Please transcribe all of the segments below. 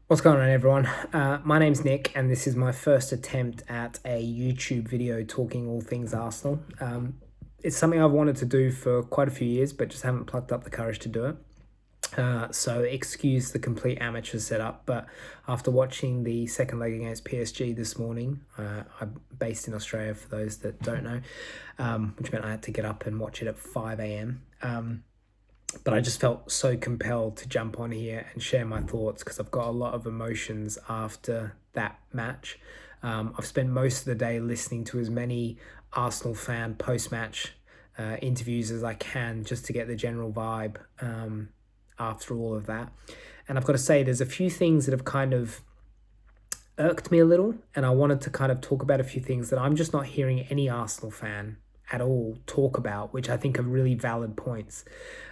What's going on, everyone? My name's Nick, and this is my first attempt at a YouTube video talking all things Arsenal. It's something I've wanted to do for quite a few years, but just haven't plucked up the courage to do it. So excuse the complete amateur setup, but after watching the second leg against PSG this morning, I'm based in Australia for those that don't know, which meant I had to get up and watch it at 5 a.m. But I just felt so compelled to jump on here and share my thoughts because I've got a lot of emotions after that match. I've spent most of the day listening to as many Arsenal fan post-match interviews as I can just to get the general vibe after all of that. And I've got to say, there's a few things that have kind of irked me a little, and I wanted to kind of talk about a few things that I'm just not hearing any Arsenal fan at all talk about, which I think are really valid points.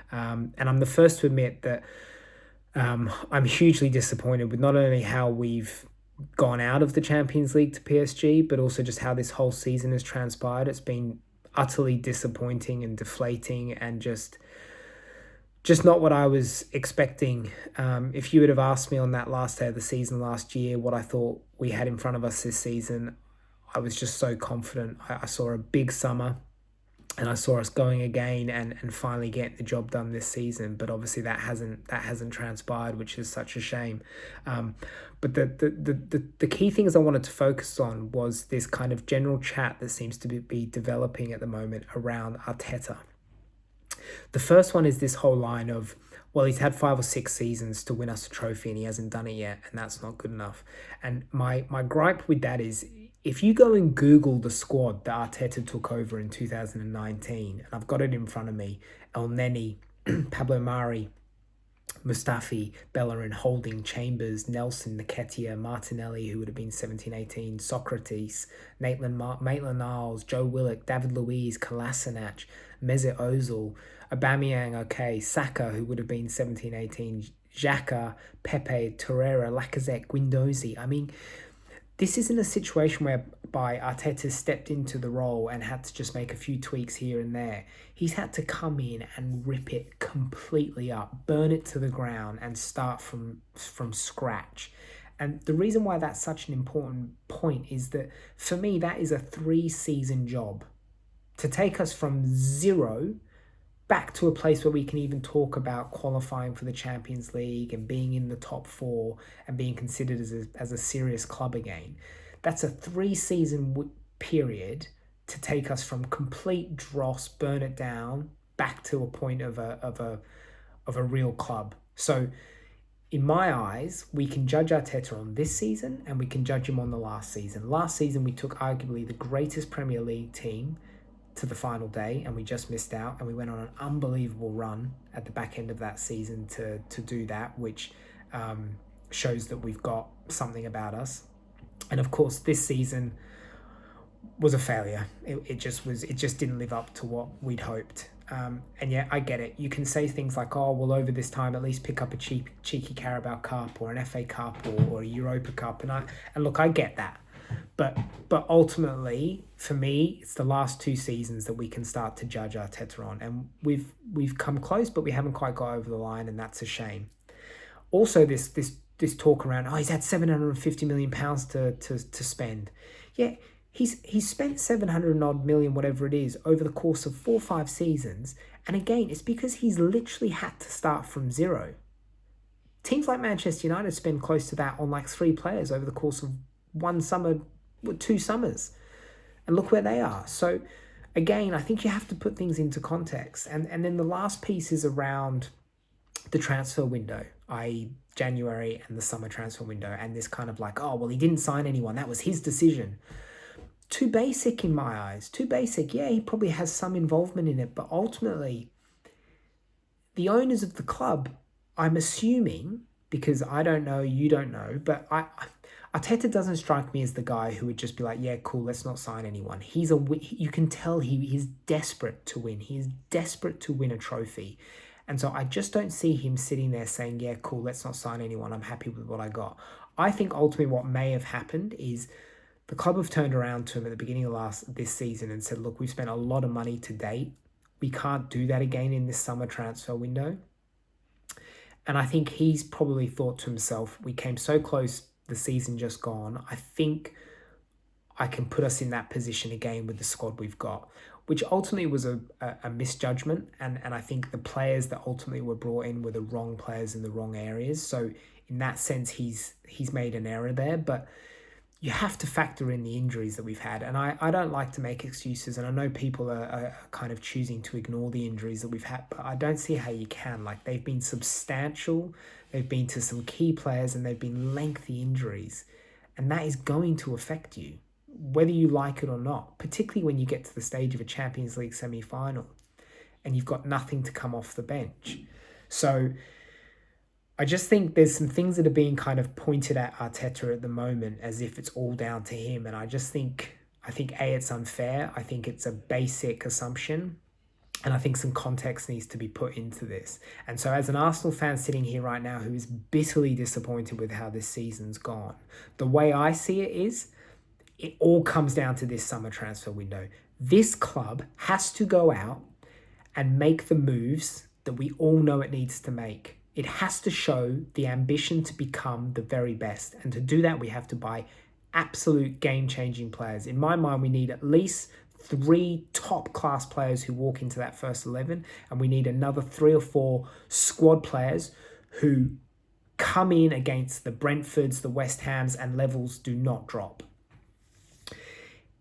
And I'm the first to admit that I'm hugely disappointed with not only how we've gone out of the Champions League to PSG, but also just how this whole season has transpired. It's been utterly disappointing and deflating and just not what I was expecting. If you would have asked me on that last day of the season last year what I thought we had in front of us this season, I was just so confident. I saw a big summer, and I saw us going again and finally getting the job done this season. But obviously that hasn't transpired, which is such a shame. But the key things I wanted to focus on was this kind of general chat that seems to be developing at the moment around Arteta. The first one is this whole line of, well, he's had 5 or 6 seasons to win us a trophy and he hasn't done it yet, and that's not good enough. And my gripe with that is, if you go and Google the squad that Arteta took over in 2019, and I've got it in front of me, El Neni, Pablo Mari, Mustafi, Bellerin, Holding, Chambers, Nelson, Nketiah, Martinelli, who would have been 17-18, Socrates, Maitland-Niles, Joe Willock, David Luiz, Kolasinac, Mesut Ozil, Aubameyang, okay, Saka, who would have been 17-18, Xhaka, Pepe, Torreira, Lacazette, Guendouzi. I mean, this isn't a situation whereby Arteta stepped into the role and had to just make a few tweaks here and there. He's had to come in and rip it completely up, burn it to the ground, and start from scratch. And the reason why that's such an important point is that, for me, that is a 3-season job. To take us from zero back to a place where we can even talk about qualifying for the Champions League and being in the top 4 and being considered as a serious club again. That's a 3-season period to take us from complete dross, burn it down, back to a point of a real club. So in my eyes, we can judge Arteta on this season and we can judge him on the last season. Last season, we took arguably the greatest Premier League team to the final day and we just missed out, and we went on an unbelievable run at the back end of that season to do that, which shows that we've got something about us. And of course, this season was a failure. It just didn't live up to what we'd hoped. And yeah, I get it. You can say things like, oh, well, over this time, at least pick up a cheeky Carabao Cup or an FA Cup or a Europa Cup. And look, I get that. But ultimately, for me, it's the last 2 seasons that we can start to judge Arteta on. And we've come close, but we haven't quite got over the line, and that's a shame. Also, this talk around, oh, he's had £750 million to spend. Yeah, he's spent 700 odd million, whatever it is, over the course of 4 or 5 seasons. And again, it's because he's literally had to start from zero. Teams like Manchester United spend close to that on like 3 players over the course of 1 summer, 2 summers, and look where they are. So again, I think you have to put things into context. And then the last piece is around the transfer window, i.e. January and the summer transfer window, and this kind of like, oh, well, he didn't sign anyone, that was his decision. Too basic in my eyes, too basic. Yeah, he probably has some involvement in it, but ultimately the owners of the club, I'm assuming, because I don't know, you don't know, but Arteta doesn't strike me as the guy who would just be like, yeah, cool, let's not sign anyone. You can tell he's desperate to win. He is desperate to win a trophy. And so I just don't see him sitting there saying, yeah, cool, let's not sign anyone. I'm happy with what I got. I think ultimately what may have happened is the club have turned around to him at the beginning of this season and said, look, we've spent a lot of money to date. We can't do that again in this summer transfer window. And I think he's probably thought to himself, we came so close the season just gone. I think I can put us in that position again with the squad we've got, which ultimately was a misjudgment. And I think the players that ultimately were brought in were the wrong players in the wrong areas. So in that sense, he's made an error there. But you have to factor in the injuries that we've had. And I don't like to make excuses. And I know people are kind of choosing to ignore the injuries that we've had, but I don't see how you can. Like, they've been substantial. They've been to some key players and they've been lengthy injuries. And that is going to affect you, whether you like it or not, particularly when you get to the stage of a Champions League semi-final and you've got nothing to come off the bench. So I just think there's some things that are being kind of pointed at Arteta at the moment as if it's all down to him. And I think it's unfair. I think it's a basic assumption. And I think some context needs to be put into this. And so as an Arsenal fan sitting here right now who is bitterly disappointed with how this season's gone, the way I see it is, it all comes down to this summer transfer window. This club has to go out and make the moves that we all know it needs to make. It has to show the ambition to become the very best. And to do that, we have to buy absolute game-changing players. In my mind, we need at least 3 top-class players who walk into that first 11. And we need another 3 or 4 squad players who come in against the Brentfords, the West Hams, and levels do not drop.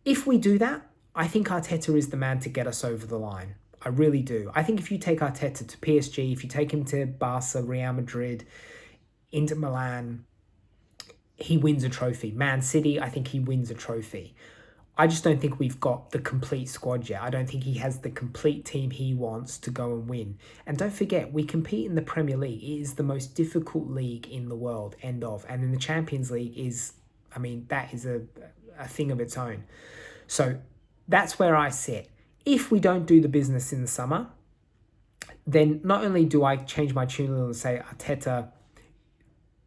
If we do that, I think Arteta is the man to get us over the line. I really do. I think if you take Arteta to PSG, if you take him to Barca, Real Madrid, Inter Milan, he wins a trophy. Man City, I think he wins a trophy. I just don't think we've got the complete squad yet. I don't think he has the complete team he wants to go and win. And don't forget, we compete in the Premier League. It is the most difficult league in the world, end of. And then the Champions League is, that is a thing of its own. So that's where I sit. If we don't do the business in the summer, then not only do I change my tune a little and say, Arteta,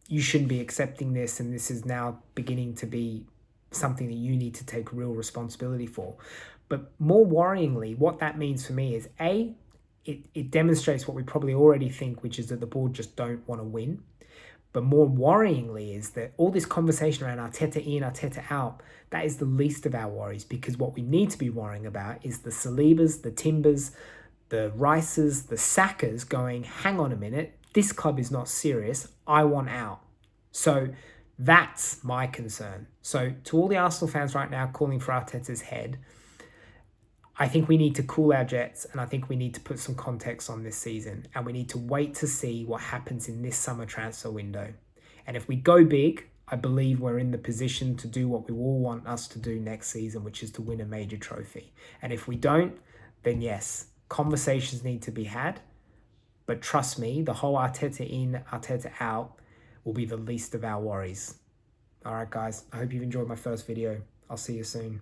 you shouldn't be accepting this, and this is now beginning to be something that you need to take real responsibility for. But more worryingly, what that means for me is, A, it demonstrates what we probably already think, which is that the board just don't want to win. But more worryingly is that all this conversation around Arteta in, Arteta out, that is the least of our worries, because what we need to be worrying about is the Salibas, the Timbers, the Rices, the Sackers going, hang on a minute, this club is not serious, I want out. So that's my concern. So to all the Arsenal fans right now calling for Arteta's head, I think we need to cool our jets, and I think we need to put some context on this season, and we need to wait to see what happens in this summer transfer window. And if we go big, I believe we're in the position to do what we all want us to do next season, which is to win a major trophy. And if we don't, then yes, conversations need to be had. But trust me, the whole Arteta in, Arteta out will be the least of our worries. All right, guys, I hope you've enjoyed my first video. I'll see you soon.